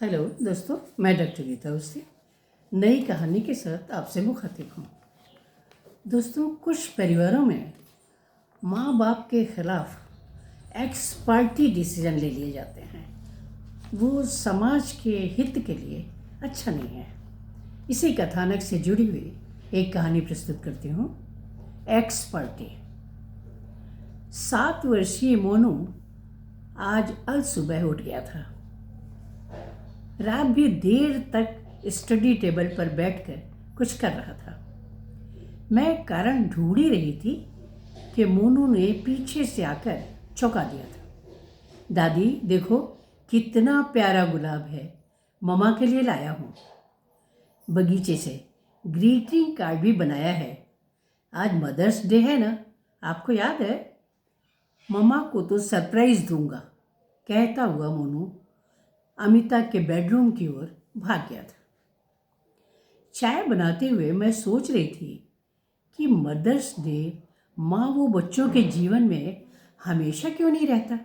Hello दोस्तों, मैं doctor Gita उसी नई कहानी के साथ आपसे मुखातिब हूँ। दोस्तों, कुछ परिवारों में माँ बाप के खिलाफ एक्स पार्टी डिसीजन ले लिए जाते हैं। वो समाज के हित के लिए अच्छा नहीं है। इसी कथानक से जुड़ी हुई एक कहानी प्रस्तुत करती हूँ। X party. 7 वर्षीय मोनू आज अल सुबह उठ गया था। रात भी देर तक स्टडी टेबल पर बैठकर कुछ कर रहा था। मैं कारण ढूंढ ही रही थी कि मोनू ने पीछे से आकर चौंका दिया था। दादी देखो, कितना प्यारा गुलाब है, मम्मा के लिए लाया हूँ। बगीचे से ग्रीटिंग कार्ड भी बनाया है। आज मदर्स डे है ना, आपको याद है? मम्मा को तो सरप्राइज दूंगा, कहता हुआ मोनू अमिता के बेडरूम की ओर भाग गया था। चाय बनाते हुए मैं सोच रही थी कि मदर्स डे माँ वो बच्चों के जीवन में हमेशा क्यों नहीं रहता?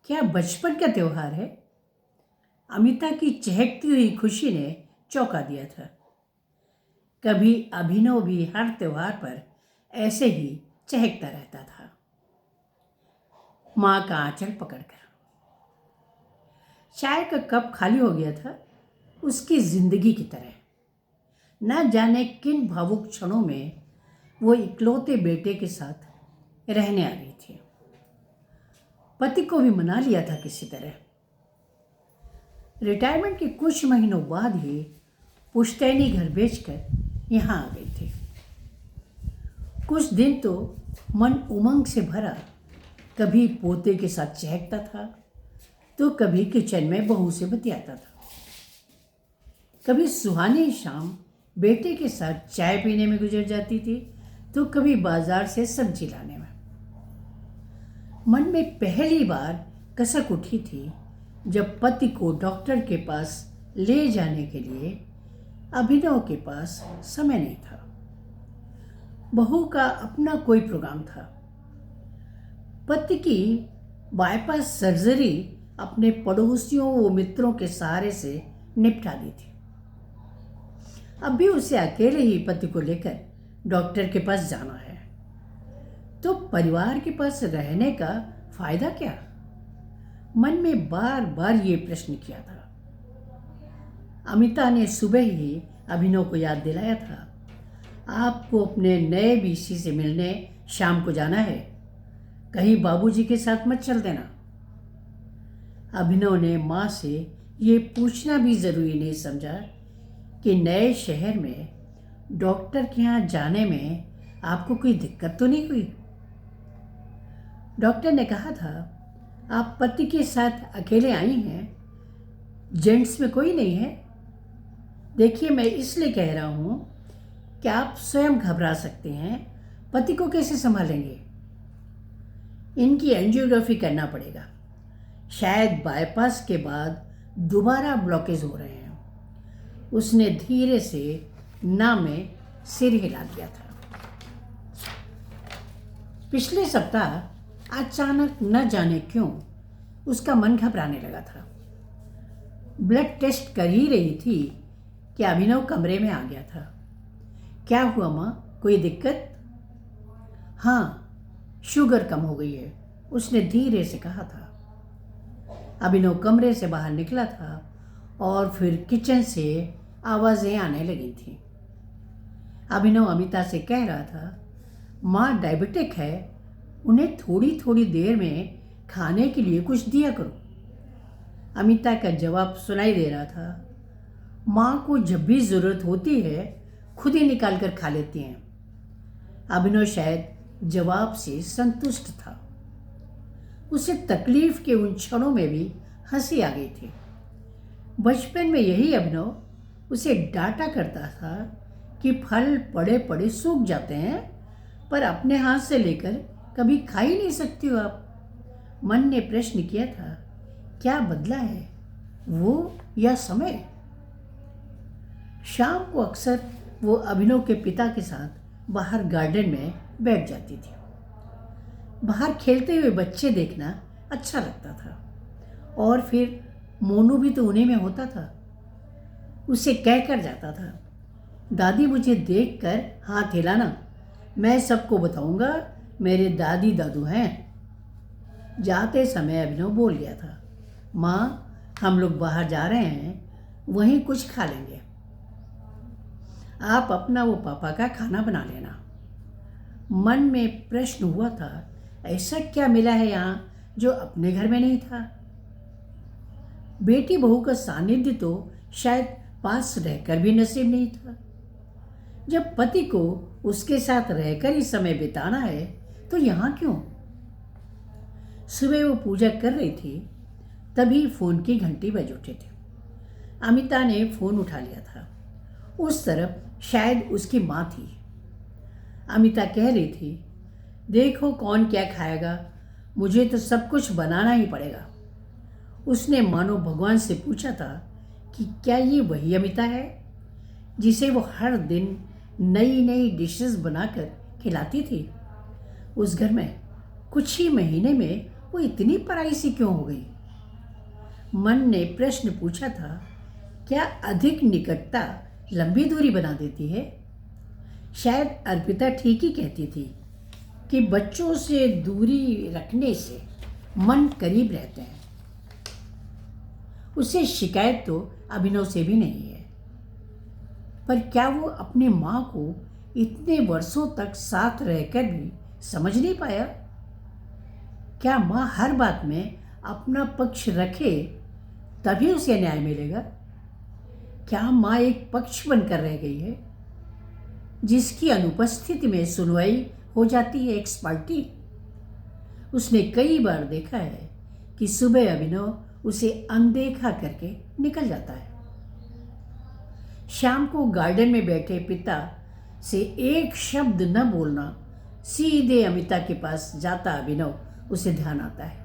क्या बचपन का त्यौहार है? अमिता की चहकती हुई खुशी ने चौंका दिया था। कभी अभिनव भी हर त्यौहार पर ऐसे ही चहकता रहता था, माँ का आंचल पकड़कर। चाय का कप खाली हो गया था, उसकी जिंदगी की तरह। न जाने किन भावुक क्षणों में वो इकलौते बेटे के साथ रहने आ गई थी। पति को भी मना लिया था किसी तरह। रिटायरमेंट के कुछ महीनों बाद ही पुश्तैनी घर बेचकर यहाँ आ गई थी। कुछ दिन तो मन उमंग से भरा, कभी पोते के साथ चहकता था तो कभी किचन में बहू से बतियाता था। कभी सुहानी शाम बेटे के साथ चाय पीने में गुजर जाती थी तो कभी बाजार से सब्जी लाने में। मन में पहली बार कसक उठी थी जब पति को डॉक्टर के पास ले जाने के लिए अभिनव के पास समय नहीं था। बहू का अपना कोई प्रोग्राम था। पति की बाईपास सर्जरी अपने पड़ोसियों व मित्रों के सहारे से निपटा दी थी। अब भी उसे अकेले ही पति को लेकर डॉक्टर के पास जाना है, तो परिवार के पास रहने का फायदा क्या? मन में बार बार ये प्रश्न किया था। अमिता ने सुबह ही अभिनव को याद दिलाया था, आपको अपने नए बीसी से मिलने शाम को जाना है, कहीं बाबूजी के साथ मत चल देना। अभिनव ने माँ से ये पूछना भी ज़रूरी नहीं समझा कि नए शहर में डॉक्टर के यहाँ जाने में आपको कोई दिक्कत तो नहीं हुई। डॉक्टर ने कहा था, आप पति के साथ अकेले आई हैं, जेंट्स में कोई नहीं है। देखिए, मैं इसलिए कह रहा हूँ कि आप स्वयं घबरा सकते हैं, पति को कैसे संभालेंगे? इनकी एंजियोग्राफी करना पड़ेगा, शायद बाईपास के बाद दोबारा ब्लॉकेज हो रहे हैं। उसने धीरे से ना में सिर हिला दिया था। पिछले सप्ताह अचानक न जाने क्यों उसका मन घबराने लगा था। ब्लड टेस्ट कर ही रही थी कि अभिनव कमरे में आ गया था। क्या हुआ माँ, कोई दिक्कत? हाँ, शुगर कम हो गई है, उसने धीरे से कहा था। अभिनव कमरे से बाहर निकला था और फिर किचन से आवाज़ें आने लगी थी। अभिनव अमिता से कह रहा था, माँ डायबिटिक है, उन्हें थोड़ी थोड़ी देर में खाने के लिए कुछ दिया करो। अमिता का जवाब सुनाई दे रहा था, माँ को जब भी ज़रूरत होती है खुद ही निकाल कर खा लेती हैं। अभिनव शायद जवाब से संतुष्ट था। उसे तकलीफ के उन क्षणों में भी हंसी आ गई थी। बचपन में यही अभिनव उसे डांटा करता था कि फल पड़े पड़े सूख जाते हैं, पर अपने हाथ से लेकर कभी खा ही नहीं सकती हो आप। मन ने प्रश्न किया था, क्या बदला है, वो या समय? शाम को अक्सर वो अभिनव के पिता के साथ बाहर गार्डन में बैठ जाती थी। बाहर खेलते हुए बच्चे देखना अच्छा लगता था। और फिर मोनू भी तो उन्हीं में होता था। उसे कह कर जाता था, दादी मुझे देखकर हाथ हिलाना, मैं सबको बताऊंगा मेरे दादी दादू हैं। जाते समय अभिनव बोल गया था, माँ हम लोग बाहर जा रहे हैं, वहीं कुछ खा लेंगे, आप अपना वो पापा का खाना बना लेना। मन में प्रश्न हुआ था, ऐसा क्या मिला है यहाँ जो अपने घर में नहीं था। बेटी बहू का सानिध्य तो शायद पास रहकर भी नसीब नहीं था। जब पति को उसके साथ रहकर ही समय बिताना है तो यहाँ क्यों। सुबह वो पूजा कर रही थी, तभी फोन की घंटी बज उठे थे। अमिता ने फोन उठा लिया था। उस तरफ शायद उसकी माँ थी। अमिता कह रही थी, देखो कौन क्या खाएगा, मुझे तो सब कुछ बनाना ही पड़ेगा। उसने मानो भगवान से पूछा था कि क्या ये वही अमिता है जिसे वो हर दिन नई नई डिशेस बनाकर खिलाती थी। उस घर में कुछ ही महीने में वो इतनी पराई सी क्यों हो गई। मन ने प्रश्न पूछा था, क्या अधिक निकटता लंबी दूरी बना देती है। शायद अर्पिता ठीक ही कहती थी कि बच्चों से दूरी रखने से मन करीब रहते हैं। उसे शिकायत तो अभिनव से भी नहीं है, पर क्या वो अपनी माँ को इतने वर्षों तक साथ रहकर भी समझ नहीं पाया। क्या माँ हर बात में अपना पक्ष रखे तभी उसे न्याय मिलेगा। क्या माँ एक पक्ष बनकर रह गई है जिसकी अनुपस्थिति में सुनवाई हो जाती है एक्स पार्टी। उसने कई बार देखा है कि सुबह अभिनव उसे अनदेखा करके निकल जाता है। शाम को गार्डन में बैठे पिता से एक शब्द न बोलना, सीधे अमिता के पास जाता अभिनव उसे ध्यान आता है।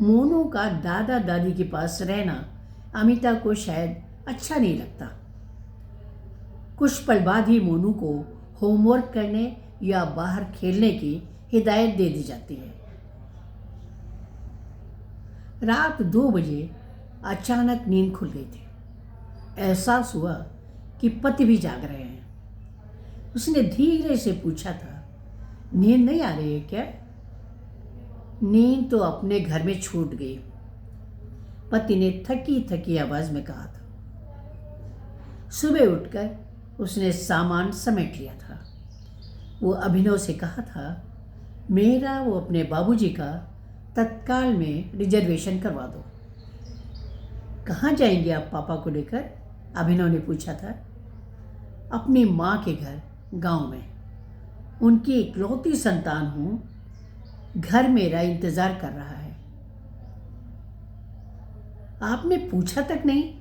मोनू का दादा दादी के पास रहना अमिता को शायद अच्छा नहीं लगता। कुछ पल बाद ही मोनू को होमवर्क करने या बाहर खेलने की हिदायत दे दी जाती है। रात 2 बजे अचानक नींद खुल गई थी। एहसास हुआ कि पति भी जाग रहे हैं। उसने धीरे से पूछा था, नींद नहीं आ रही है क्या। नींद तो अपने घर में छूट गई, पति ने थकी थकी आवाज में कहा था। सुबह उठकर उसने सामान समेट लिया था। वो अभिनव से कहा था, मेरा वो अपने बाबूजी का तत्काल में रिजर्वेशन करवा दो। कहाँ जाएंगे आप पापा को लेकर, अभिनव ने पूछा था। अपनी माँ के घर गांव में, उनकी इकलौती संतान हूँ, घर मेरा इंतजार कर रहा है। आपने पूछा तक नहीं,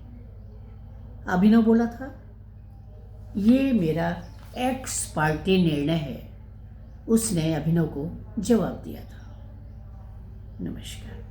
अभिनव बोला था। ये मेरा एक्स पार्टी निर्णय है, उसने अभिनव को जवाब दिया था। नमस्कार।